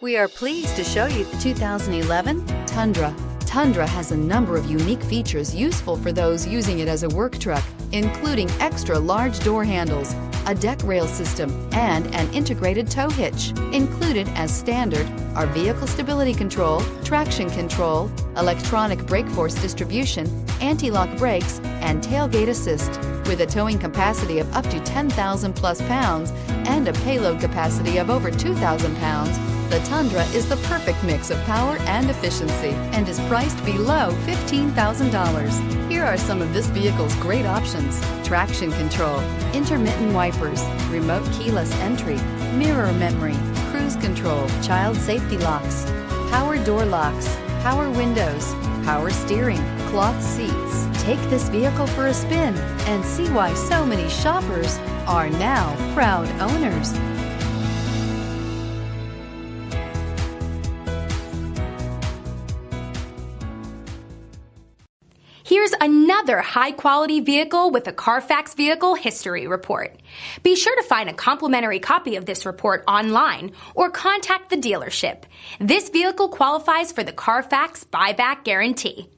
We are pleased to show you the 2011 Tundra. Tundra has a number of unique features useful for those using it as a work truck, including extra large door handles, a deck rail system, and an integrated tow hitch. Included as standard are vehicle stability control, traction control, electronic brake force distribution, anti-lock brakes, and tailgate assist. With a towing capacity of up to 10,000 plus pounds and a payload capacity of over 2,000 pounds, the Tundra is the perfect mix of power and efficiency and is priced below $15,000. Here are some of this vehicle's great options: traction control, intermittent wipers, remote keyless entry, mirror memory, cruise control, child safety locks, power door locks, power windows, power steering, cloth seats. Take this vehicle for a spin and see why so many shoppers are now proud owners. Here's another high-quality vehicle with a CARFAX Vehicle History Report. Be sure to find a complimentary copy of this report online or contact the dealership. This vehicle qualifies for the CARFAX Buyback Guarantee.